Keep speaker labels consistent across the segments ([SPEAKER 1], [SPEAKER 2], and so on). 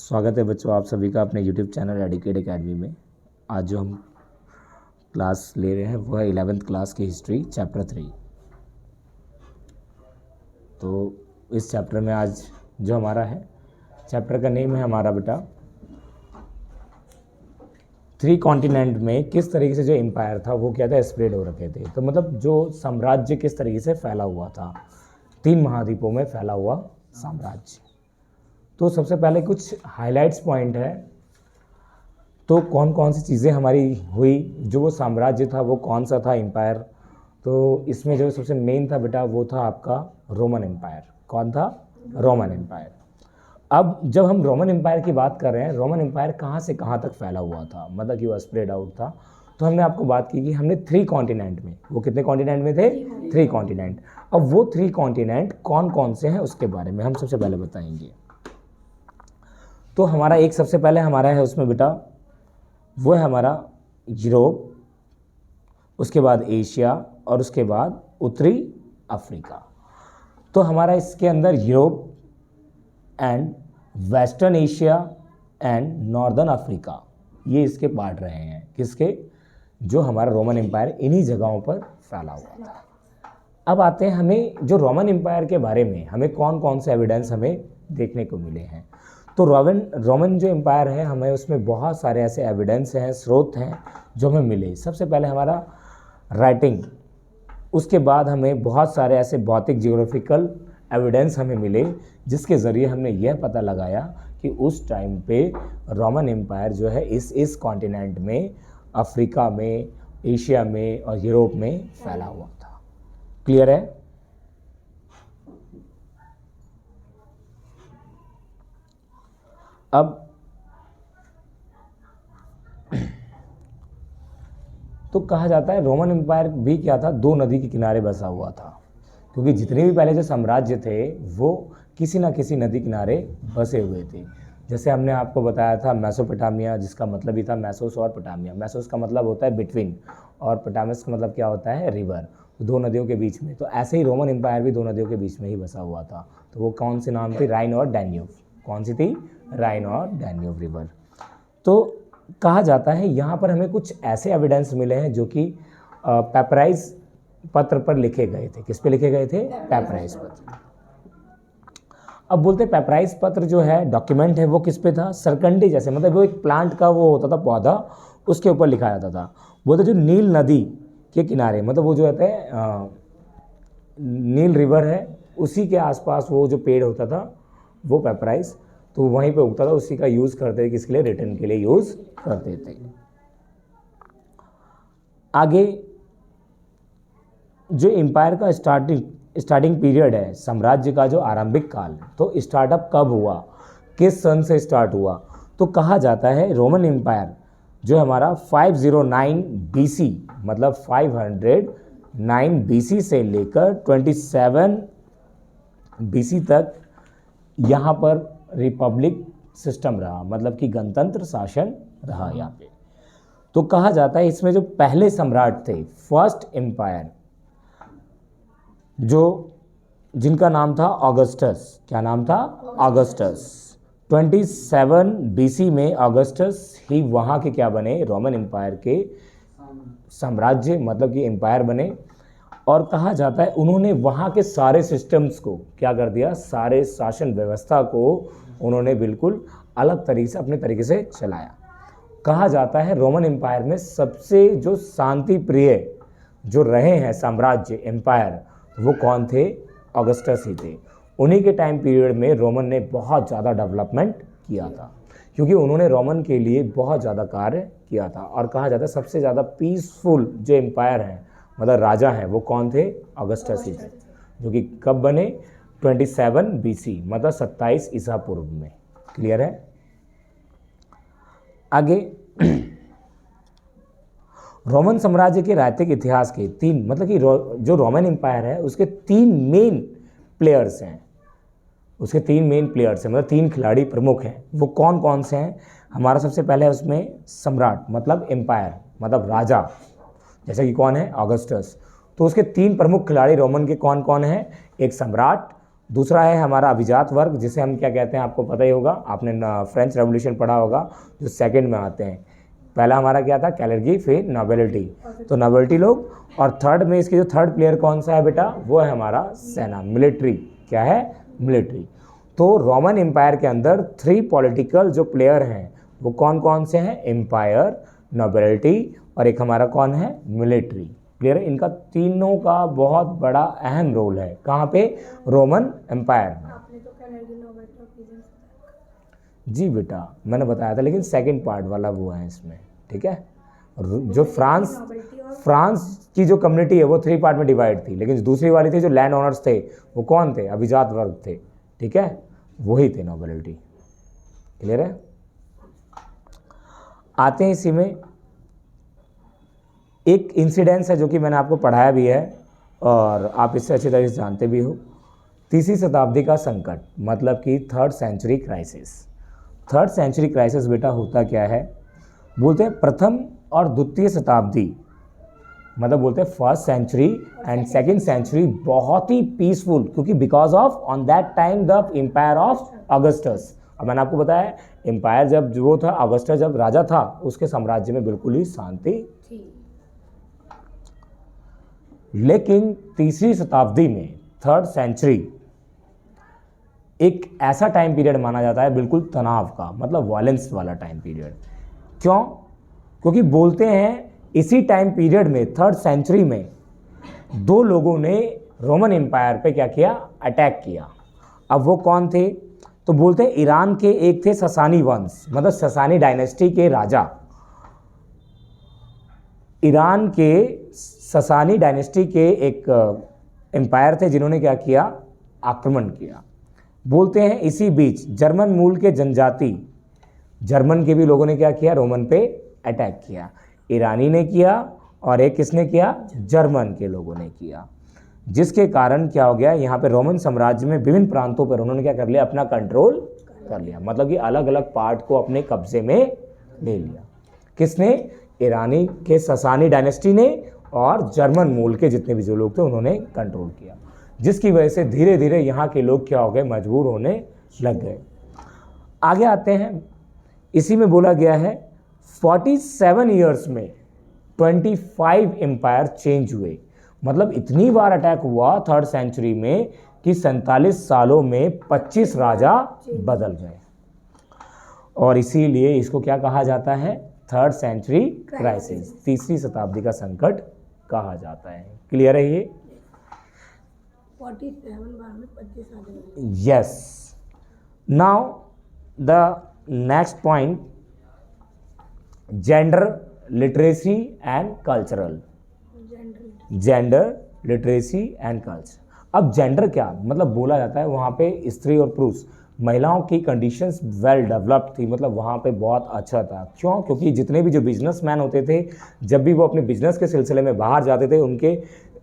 [SPEAKER 1] स्वागत है बच्चों आप सभी का अपने यूट्यूब चैनल एडुकेट एकेडमी में। आज जो हम क्लास ले रहे हैं वो है 11th क्लास की हिस्ट्री चैप्टर 3। तो इस चैप्टर में आज जो हमारा है चैप्टर का नेम है हमारा बेटा 3 कॉन्टिनेंट में किस तरीके से जो एम्पायर था वो क्या था स्प्रेड हो रखे थे। तो मतलब जो साम्राज्य किस तरीके से फैला हुआ था, 3 महाद्वीपों में फैला हुआ साम्राज्य। तो सबसे पहले कुछ हाइलाइट्स पॉइंट है। तो कौन कौन सी चीज़ें हमारी हुई, जो वो साम्राज्य था वो कौन सा था एम्पायर। तो इसमें जो सबसे मेन था बेटा वो था आपका रोमन एम्पायर। कौन था? Roman Empire. अब जब हम रोमन एम्पायर की बात कर रहे हैं, रोमन एम्पायर कहाँ से कहाँ तक फैला हुआ था, मतलब कि वो स्प्रेड आउट था। तो हमने आपको बात की कि हमने 3 कॉन्टिनेंट में, वो कितने कॉन्टिनेंट में थे? 3 कॉन्टिनेंट। अब वो 3 कॉन्टिनेंट कौन कौन से हैं उसके बारे में हम सबसे पहले बताएंगे। तो हमारा एक सबसे पहले हमारा है उसमें बेटा वो है हमारा यूरोप, उसके बाद एशिया और उसके बाद उत्तरी अफ्रीका। तो हमारा इसके अंदर Europe and western Asia and northern Africa ये इसके पार्ट रहे हैं। किसके? जो हमारा रोमन एम्पायर इन्हीं जगहों पर फैला हुआ था। अब आते हैं हमें जो रोमन एम्पायर के बारे में हमें कौन कौन से एविडेंस हमें देखने को मिले हैं। तो रोमन जो एम्पायर है हमें उसमें बहुत सारे ऐसे एविडेंस हैं, स्रोत हैं जो हमें मिले। सबसे पहले हमारा राइटिंग, उसके बाद हमें बहुत सारे ऐसे भौतिक जियोग्राफिकल एविडेंस हमें मिले जिसके ज़रिए हमने यह पता लगाया कि उस टाइम पे रोमन एम्पायर जो है इस कॉन्टिनेंट में, अफ्रीका में, एशिया में और यूरोप में फैला हुआ था। क्लियर है? अब तो कहा जाता है रोमन एम्पायर भी क्या था, 2 नदी के किनारे बसा हुआ था, क्योंकि जितने भी पहले जो साम्राज्य थे वो किसी ना किसी नदी किनारे बसे हुए थे। जैसे हमने आपको बताया था मेसोपोटामिया, जिसका मतलब ही था मेसोस और पोटामिया। मेसोस का मतलब होता है बिटवीन और पोटामस का मतलब क्या होता है? रिवर। तो 2 नदियों के बीच में। तो ऐसे ही रोमन एम्पायर भी 2 नदियों के बीच में ही बसा हुआ था। तो वो कौन सी नाम थी? राइन और डैन्यूब। कौन सी थी? राइन और डैन्यूब रिवर। तो कहा जाता है यहाँ पर हमें कुछ ऐसे एविडेंस मिले हैं जो कि पेपराइज पत्र पर लिखे गए थे। किस पे लिखे गए थे? पेपराइज पत्र। अब बोलते पेपराइज पत्र जो है डॉक्यूमेंट है वो किस पे था? सरकंडे जैसे, मतलब वो एक प्लांट का वो होता था पौधा, उसके ऊपर लिखा जाता था। बोलते जो नील नदी के किनारे, मतलब वो जो होता है नील रिवर है उसी के आसपास वो जो पेड़ होता था वो पेपराइज, तो वहीं पे उगता था, उसी का यूज़ करते थे। किसके लिए? रिटर्न के लिए यूज़ करते थे। आगे जो एम्पायर का स्टार्टिंग पीरियड है, साम्राज्य का जो आरंभिक काल, तो स्टार्टअप कब हुआ, किस सन से स्टार्ट हुआ? तो कहा जाता है रोमन एम्पायर जो हमारा 509 BC, मतलब 509 BC से लेकर 27 BC तक यहाँ पर रिपब्लिक सिस्टम रहा, मतलब कि गणतंत्र शासन रहा यहाँ पे। तो कहा जाता है इसमें जो पहले सम्राट थे, फर्स्ट एम्पायर, जो जिनका नाम था ऑगस्टस। क्या नाम था? ऑगस्टस। 27 BC में ऑगस्टस ही वहाँ के क्या बने? रोमन एम्पायर के साम्राज्य, मतलब कि एम्पायर बने। और कहा जाता है उन्होंने वहाँ के सारे सिस्टम्स को क्या कर दिया? सारे शासन व्यवस्था को उन्होंने बिल्कुल अलग तरीके से, अपने तरीके से चलाया। कहा जाता है रोमन एम्पायर में सबसे जो शांति प्रिय जो रहे हैं साम्राज्य, एम्पायर, वो कौन थे? ऑगस्टस ही थे। उन्हीं के टाइम पीरियड में रोमन ने बहुत ज़्यादा डेवलपमेंट किया था, क्योंकि उन्होंने रोमन के लिए बहुत ज़्यादा कार्य किया था। और कहा जाता है सबसे ज़्यादा पीसफुल जो एम्पायर हैं, मतलब राजा हैं, वो कौन थे? ऑगस्टस ही थे, जो कि कब बने? 27 BC, मतलब 27 ईसा पूर्व में। क्लियर है? आगे रोमन साम्राज्य के राजनीतिक इतिहास के 3, मतलब कि जो रोमन एम्पायर है उसके 3 मेन प्लेयर्स हैं। उसके 3 मेन प्लेयर्स हैं, मतलब 3 खिलाड़ी प्रमुख हैं। वो कौन कौन से हैं? हमारा सबसे पहले है उसमें सम्राट, मतलब एम्पायर, मतलब राजा, जैसे कि कौन है? ऑगस्टस। तो उसके 3 प्रमुख खिलाड़ी रोमन के कौन कौन हैं? एक सम्राट, दूसरा है हमारा अभिजात वर्ग, जिसे हम क्या कहते हैं आपको पता ही होगा, आपने फ्रेंच रेवोल्यूशन पढ़ा होगा, जो सेकंड में आते हैं। पहला हमारा क्या था, कैलर्गी, फिर नोबेलिटी, तो नोबेलिटी लोग। और थर्ड में इसके जो थर्ड प्लेयर कौन सा है बेटा, वो है हमारा सेना, मिलिट्री। क्या है, मिलिट्री। तो रोमन एम्पायर के अंदर 3 पॉलिटिकल जो प्लेयर हैं वो कौन कौन से हैं, एम्पायर, नोबेलिटी और एक हमारा कौन है, मिलिट्री। क्लियर है, इनका तीनों का बहुत बड़ा अहम रोल है कहाँ पे, रोमन एम्पायर में। जी बेटा मैंने बताया था, लेकिन सेकंड पार्ट वाला वो है इसमें, ठीक है। जो फ्रांस की जो कम्युनिटी है वो 3 पार्ट में डिवाइड थी, लेकिन दूसरी वाली थी जो लैंड ओनर्स थे वो कौन थे, अभिजात वर्ग थे, ठीक है, वही थे नोबेलिटी। क्लियर है। आते हैं इसी में एक इंसिडेंस है जो कि मैंने आपको पढ़ाया भी है और आप इससे अच्छी तरह से जानते भी हो। 3वीं शताब्दी का संकट, मतलब कि 3rd century crisis. 3rd century crisis बेटा होता क्या है, बोलते हैं प्रथम और द्वितीय शताब्दी, मतलब बोलते हैं 1st century and 2nd century बहुत ही पीसफुल, क्योंकि because of on that time the empire of Augustus. अब मैंने आपको बताया एम्पायर जब वो था, ऑगस्टस जब राजा था, उसके साम्राज्य में बिल्कुल ही शांति थी। लेकिन 3वीं शताब्दी में 3rd सेंचुरी एक ऐसा टाइम पीरियड माना जाता है बिल्कुल तनाव का, मतलब वायलेंस वाला टाइम पीरियड। क्यों, क्योंकि बोलते हैं इसी टाइम पीरियड में 3rd सेंचुरी में 2 लोगों ने रोमन एम्पायर पे क्या किया, अटैक किया। अब वो कौन थे, तो बोलते हैं ईरान के एक थे ससानी वंश, मतलब ससानी डायनेस्टी के राजा। ईरान के ससानी डायनेस्टी के एक एम्पायर थे जिन्होंने क्या किया, आक्रमण किया। बोलते हैं इसी बीच जर्मन मूल के जनजाति, जर्मन के भी लोगों ने क्या किया, रोमन पे अटैक किया। ईरानी ने किया और एक किसने किया, जर्मन के लोगों ने किया, जिसके कारण क्या हो गया, यहाँ पे रोमन साम्राज्य में विभिन्न प्रांतों पर उन्होंने क्या कर लिया, अपना कंट्रोल कर लिया, मतलब कि अलग अलग पार्ट को अपने कब्जे में ले लिया। किसने, ईरानी के ससानी डायनेस्टी ने और जर्मन मूल के जितने भी जो लोग थे उन्होंने कंट्रोल किया, जिसकी वजह से धीरे धीरे यहाँ के लोग क्या हो गए, मजबूर होने लग गए। आगे आते हैं, इसी में बोला गया है 47 ईयर्स में 25 एम्पायर चेंज हुए, मतलब इतनी बार अटैक हुआ 3rd सेंचुरी में कि 47 सालों में 25 राजा बदल गए, और इसीलिए इसको क्या कहा जाता है, 3rd सेंचुरी क्राइसिस, 3वीं शताब्दी का संकट कहा जाता है। क्लियर है ये,
[SPEAKER 2] 47 बार में 25 राजा।
[SPEAKER 1] Yes. Now the next point, gender literacy and cultural. Gender literacy and culture. अब जेंडर क्या, मतलब बोला जाता है वहाँ पे स्त्री और पुरुष, महिलाओं की कंडीशंस वेल डेवलप्ड थी, मतलब वहाँ पे बहुत अच्छा था। क्यों, क्योंकि जितने भी जो बिजनेसमैन होते थे, जब भी वो अपने बिजनेस के सिलसिले में बाहर जाते थे,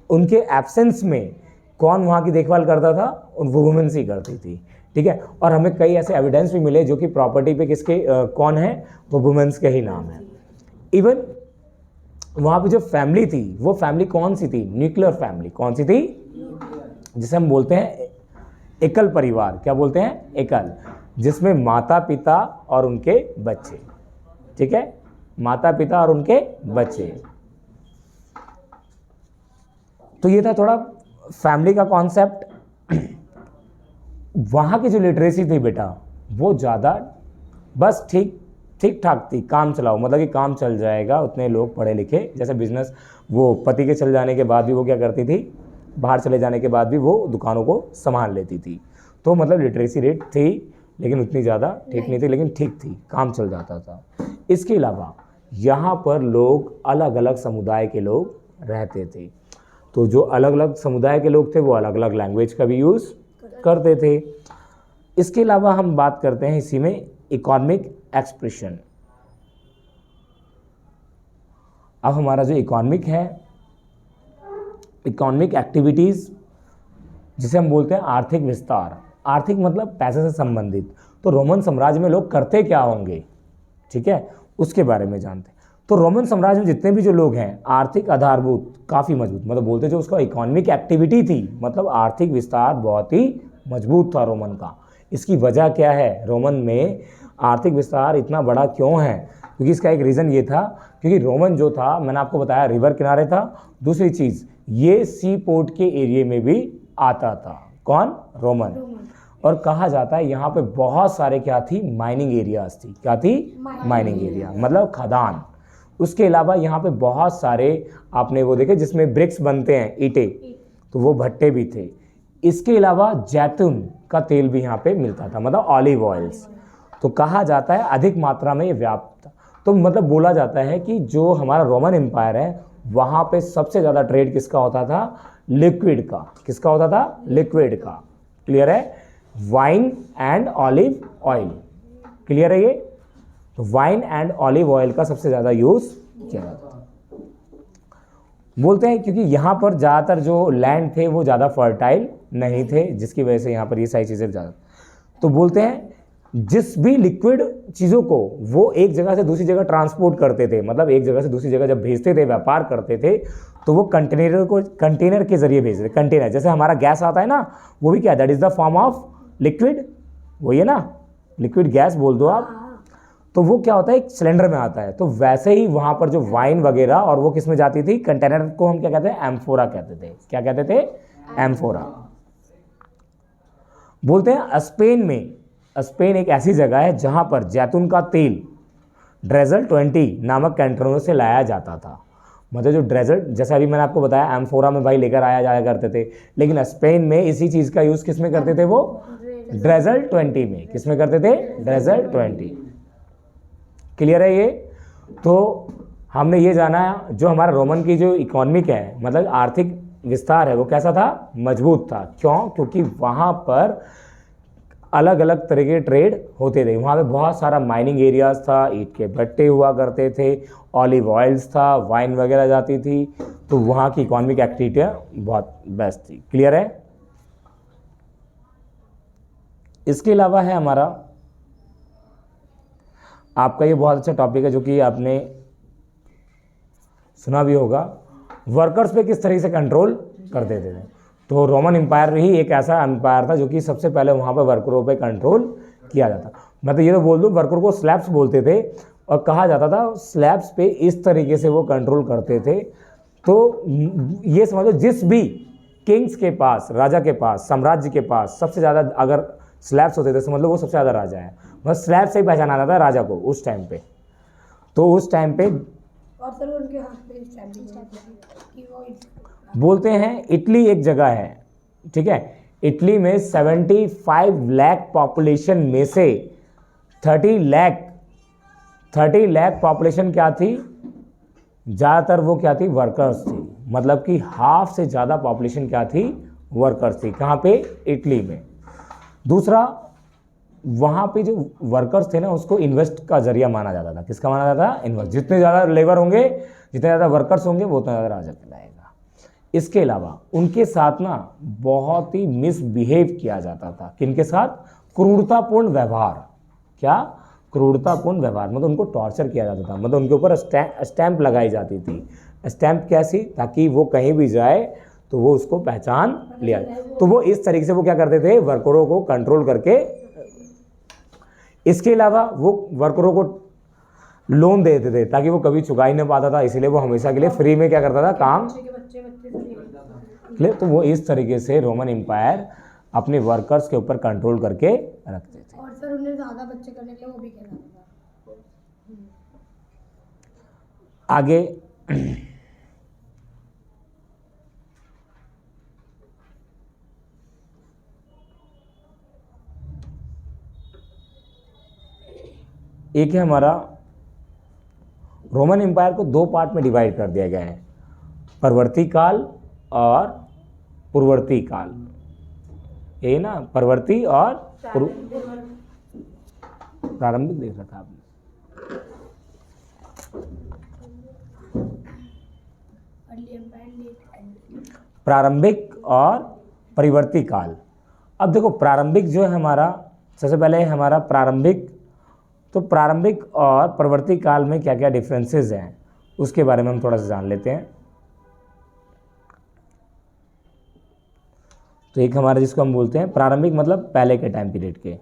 [SPEAKER 1] उनके एब्सेंस में कौन वहाँ की देखभाल करता था, वो वुमेन्स ही करती थी, ठीक है। और हमें कई ऐसे एविडेंस भी मिले जो कि प्रॉपर्टी पे किसके कौन है, वो वुमेन्स के ही नाम है। इवन वहाँ पे जो फैमिली थी, वो फैमिली कौन सी थी, न्यूक्लियर फैमिली। कौन सी थी, जिसे हम बोलते हैं एकल परिवार। क्या बोलते हैं, एकल, जिसमें माता पिता और उनके बच्चे, ठीक है, माता पिता और उनके बच्चे। तो ये था थोड़ा फैमिली का कॉन्सेप्ट। वहाँ की जो लिटरेसी थी बेटा, वो ज़्यादा बस ठीक ठाक थी, काम चलाओ, मतलब कि काम चल जाएगा, उतने लोग पढ़े लिखे। जैसे बिजनेस, वो पति के चल जाने के बाद भी वो क्या करती थी, बाहर चले जाने के बाद भी वो दुकानों को संभाल लेती थी। तो मतलब लिटरेसी रेट थी, लेकिन उतनी ज़्यादा ठीक नहीं थी, लेकिन ठीक थी, काम चल जाता था। इसके अलावा यहाँ पर लोग अलग अलग समुदाय के लोग रहते थे, तो जो अलग अलग समुदाय के लोग थे वो अलग अलग लैंग्वेज का भी यूज़ करते थे। इसके अलावा हम बात करते हैं इसी में इकोनॉमिक एक्सप्रेशन। अब हमारा जो इकोनॉमिक है, इकोनॉमिक एक्टिविटीज़, जिसे हम बोलते हैं आर्थिक विस्तार। आर्थिक मतलब पैसे से संबंधित। तो रोमन साम्राज्य में लोग करते क्या होंगे, ठीक है, उसके बारे में जानते हैं। तो रोमन साम्राज्य में जितने भी जो लोग हैं, आर्थिक आधारभूत काफ़ी मजबूत, मतलब बोलते जो उसका इकोनॉमिक एक्टिविटी थी, मतलब आर्थिक विस्तार बहुत ही मजबूत था रोमन का। इसकी वजह क्या है, रोमन में आर्थिक विस्तार इतना बड़ा क्यों है? क्योंकि इसका एक रीज़न ये था, क्योंकि रोमन जो था, मैंने आपको बताया रिवर किनारे था। दूसरी चीज़, ये सी पोर्ट के एरिया में भी आता था। कौन? रोमन। और कहा जाता है यहाँ पे बहुत सारे क्या थी, माइनिंग एरियाज थी। क्या थी? माइनिंग एरिया, मतलब खदान। उसके अलावा यहाँ पे बहुत सारे आपने वो देखे जिसमें ब्रिक्स बनते हैं, ईंटें, तो वो भट्टे भी थे। इसके अलावा जैतून का तेल भी यहाँ पे मिलता था, मतलब ऑलिव ऑयल्स। तो कहा जाता है अधिक मात्रा में ये व्याप्त था। तो मतलब बोला जाता है कि जो हमारा रोमन एम्पायर है वहाँ पे सबसे ज़्यादा ट्रेड किसका होता था? लिक्विड का। किसका होता था? लिक्विड का। क्लियर है? Wine and olive oil. Clear है ये? तो वाइन एंड ऑलिव ऑयल का सबसे ज़्यादा यूज़ किया जाता था। बोलते हैं क्योंकि यहाँ पर ज़्यादातर जो लैंड थे वो ज़्यादा फर्टाइल नहीं थे, जिसकी वजह से यहाँ पर ये सारी चीज़ें ज़्यादा। तो बोलते हैं जिस भी लिक्विड चीज़ों को वो एक जगह से दूसरी जगह ट्रांसपोर्ट करते थे, मतलब एक जगह से दूसरी जगह जब भेजते थे, व्यापार करते थे, तो वो कंटेनर के जरिए भेजते थे। कंटेनर जैसे हमारा गैस आता है ना, वो भी क्या, that is the form of liquid, वही है ना, लिक्विड गैस बोल दो आप। तो वो क्या होता है, एक सिलेंडर में आता है। तो वैसे ही वहाँ पर जो वाइन वगैरह और वो किस में जाती थी, कंटेनर को हम क्या कहते हैं, एम्फोरा कहते थे। क्या कहते थे? एम्फोरा। बोलते हैं स्पेन एक ऐसी जगह है जहाँ पर जैतून का तेल ड्रेजल 20 नामक कैंटरों से लाया जाता था। मतलब जो ड्रेजल, जैसा अभी मैंने आपको बताया, एम्फोरा में भाई लेकर आया जाया करते थे, लेकिन स्पेन में इसी चीज़ का यूज़ किस में करते थे? वो ड्रेजल 20 में। किस में करते थे? ड्रेजल 20। क्लियर है ये? तो हमने ये जाना जो हमारा रोमन की जो इकोनॉमिक है, मतलब आर्थिक विस्तार है, वो कैसा था? मजबूत था। क्यों? क्योंकि वहाँ पर अलग अलग तरह के ट्रेड होते थे। वहाँ पे बहुत सारा माइनिंग एरियाज था, ईंट के भट्टे हुआ करते थे, ऑलिव ऑयल्स था, वाइन वगैरह जाती थी। तो वहाँ की इकोनॉमिक एक्टिविटियाँ बहुत बेस्ट थी। क्लियर है? इसके अलावा है हमारा, आपका ये बहुत अच्छा टॉपिक है जो कि आपने सुना भी होगा, वर्कर्स पे किस तरीके से कंट्रोल करते थे। तो रोमन एम्पायर ही एक ऐसा एम्पायर था जो कि सबसे पहले वहाँ पर वर्करों पे कंट्रोल किया जाता। मैं तो ये तो बोल दूँ, वर्कर को स्लैब्स बोलते थे और कहा जाता था स्लैब्स पे इस तरीके से वो कंट्रोल करते थे। तो ये समझो जिस भी किंग्स के पास, राजा के पास, साम्राज्य के पास सबसे ज़्यादा अगर स्लैब्स होते थे, समझ लो वो सबसे ज़्यादा राजा है। बस स्लैब से ही पहचाना जाता था राजा को उस टाइम पे। तो उस टाइम पे
[SPEAKER 2] और सर उनके हाथ पे कि वो
[SPEAKER 1] बोलते हैं, इटली एक जगह है, ठीक है, इटली में 75 लाख पॉपुलेशन में से 30 लाख पॉपुलेशन क्या थी? ज़्यादातर वो क्या थी? वर्कर्स थी। मतलब कि हाफ से ज़्यादा पॉपुलेशन क्या थी? वर्कर्स थी। कहाँ पे? इटली में। दूसरा, वहाँ पे जो वर्कर्स थे ना, उसको इन्वेस्ट का जरिया माना जाता था। किसका माना जाता था? इन्वेस्ट। जितने ज़्यादा लेबर होंगे, जितने ज़्यादा वर्कर्स होंगे, वो उतना ज़्यादा राजा कहलाएगा। इसके अलावा उनके साथ ना बहुत ही मिसबिहेव किया जाता था। किनके साथ? क्रूरतापूर्ण व्यवहार। क्या? क्रूरतापूर्ण व्यवहार, मतलब उनको टॉर्चर किया जाता था। मतलब उनके ऊपर स्टैंप लगाई जाती थी। स्टैंप कैसी? ताकि वो कहीं भी जाए तो वो उसको पहचान लिया। तो वो इस तरीके से वो क्या करते थे? वर्करों को कंट्रोल करके। इसके अलावा वो वर्करों को लोन देते थे ताकि वो कभी चुका ही नहीं पाता था, इसीलिए वो हमेशा के लिए फ्री में क्या करता था? काम। तो वो इस तरीके से रोमन एम्पायर अपने वर्कर्स के ऊपर कंट्रोल करके रखते थे।
[SPEAKER 2] और सर उन्हें ज़्यादा बच्चे करने के लिए वो भी कहना था।
[SPEAKER 1] आगे एक है हमारा, रोमन एम्पायर को दो पार्ट में डिवाइड कर दिया गया है, परवर्ती काल और पूर्ववर्ती काल। ये ना, परवर्ती और प्रारंभिक देख रहा था आपने। प्रारंभिक और परिवर्ती काल। अब देखो, प्रारंभिक जो है हमारा, सबसे पहले है हमारा प्रारंभिक। तो प्रारंभिक और परवर्ती काल में क्या क्या डिफरेंसेस हैं उसके बारे में हम थोड़ा सा जान लेते हैं। तो एक हमारा जिसको हम बोलते हैं प्रारंभिक, मतलब पहले के टाइम पीरियड के।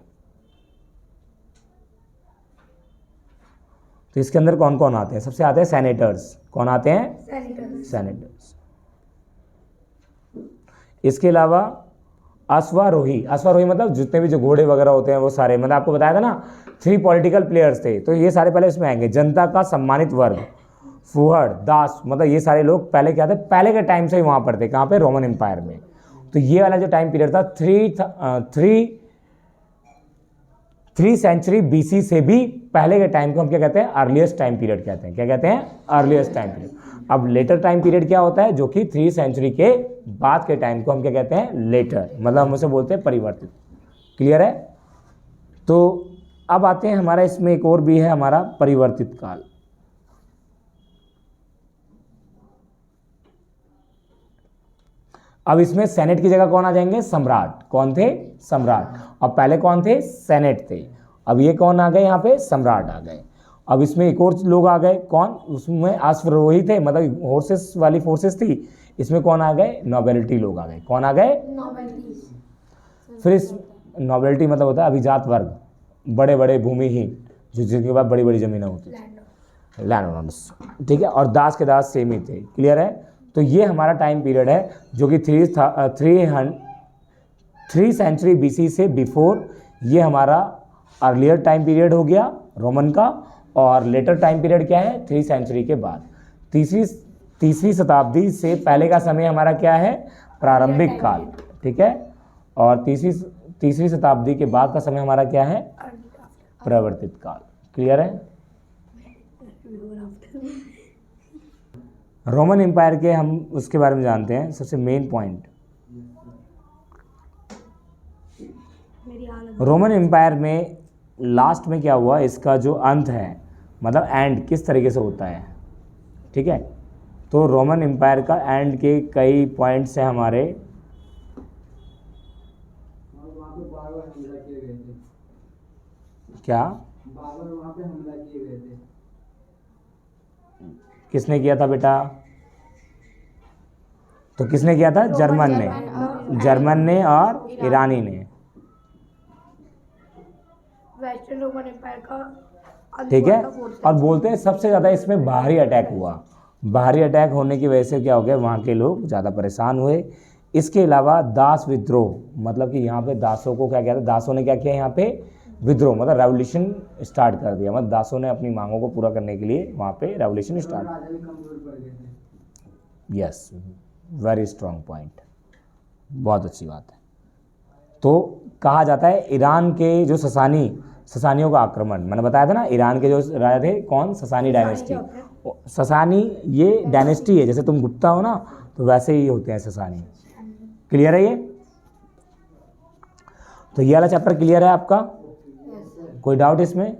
[SPEAKER 1] तो इसके अंदर कौन कौन आते हैं? सबसे आते हैं सेनेटर्स। कौन आते हैं? सेनेटर्स। इसके अलावा अश्वारोही। अश्वारोही मतलब जितने भी जो घोड़े वगैरह होते हैं वो सारे, मतलब आपको बताया था ना 3 पॉलिटिकल प्लेयर्स थे, तो ये सारे पहले इसमें आएंगे। जनता का सम्मानित वर्ग, फुहड़, दास, मतलब ये सारे लोग पहले क्या थे, पहले के टाइम से ही वहाँ पर थे। कहाँ पे? रोमन एम्पायर में। तो ये वाला जो टाइम पीरियड था 3 सेंचुरी BC से भी पहले के टाइम को हम क्या कहते हैं? अर्लीस्ट टाइम पीरियड कहते हैं। क्या कहते हैं? Earliest time period. अब लेटर टाइम पीरियड क्या होता है? जो कि 3 सेंचुरी के बाद के टाइम को हम क्या कहते हैं? लेटर, मतलब हम उसे बोलते हैं परिवर्तित। क्लियर है? तो अब आते हैं हमारा, इसमें एक और भी है हमारा परिवर्तित काल। अब इसमें सेनेट की जगह कौन आ जाएंगे? सम्राट। कौन थे? सम्राट। अब पहले कौन थे? सेनेट थे। अब ये कौन आ गए? यहाँ पे सम्राट आ गए। अब इसमें एक और लोग आ गए। कौन? उसमें अश्वारोही थे, मतलब हॉर्सेस वाली फोर्सेस थी। इसमें कौन आ गए? नोबेलिटी लोग आ गए। कौन आ गए? फिर इस नोबेलिटी मतलब होता है अभिजात वर्ग, बड़े बड़े भूमिहीन, जो जिनके पास बड़ी बड़ी जमीनें होती थी, लैंड ओनर्स। ठीक है। और दास के दास सेम ही थे। क्लियर है? तो ये हमारा टाइम पीरियड है जो कि 3 सेंचुरी BC से बिफोर, ये हमारा अर्लियर टाइम पीरियड हो गया रोमन का। और लेटर टाइम पीरियड क्या है? 3 सेंचुरी के बाद। तीसरी शताब्दी से पहले का समय हमारा क्या है? प्रारंभिक काल। ठीक है। और तीसरी शताब्दी के बाद का समय हमारा क्या है? परिवर्तित काल। क्लियर है? रोमन एम्पायर के हम उसके बारे में जानते हैं। सबसे मेन पॉइंट, रोमन एम्पायर में लास्ट में क्या हुआ, इसका जो अंत है, मतलब एंड किस तरीके से होता है। ठीक है। तो रोमन एम्पायर का एंड के कई पॉइंट्स हैं हमारे। क्या? बाबर वहाँ पे हमला किए गए थे। किसने किया था बेटा? तो किसने किया था? जर्मन ने और ईरानी ने।
[SPEAKER 2] वेस्टर्न रोमन एम्पायर का।
[SPEAKER 1] ठीक है। और बोलते हैं सबसे ज़्यादा इसमें बाहरी अटैक हुआ। बाहरी अटैक होने की वजह से क्या हो गया? वहाँ के लोग ज़्यादा परेशान हुए। इसके अलावा दास विद्रोह, मतलब कि यहाँ पे दासों को क्या किया था? दासों ने क्या किया यहाँ पे? विद्रोह, मतलब रेवोल्यूशन स्टार्ट कर दिया। मतलब दासों ने अपनी मांगों को पूरा करने के लिए वहाँ पे revolution start. Yes, very strong point, बहुत अच्छी बात है। तो कहा जाता है ईरान के जो ससानियों का आक्रमण, मैंने बताया था ना, ईरान के जो राजा थे कौन? ससानी डायनेस्टी। ससानी ये डायनेस्टी है, जैसे तुम गुप्ता हो ना, तो वैसे ही होते हैं ससानी। क्लियर है ये? तो ये वाला चैप्टर क्लियर है आपका? कोई डाउट इसमें?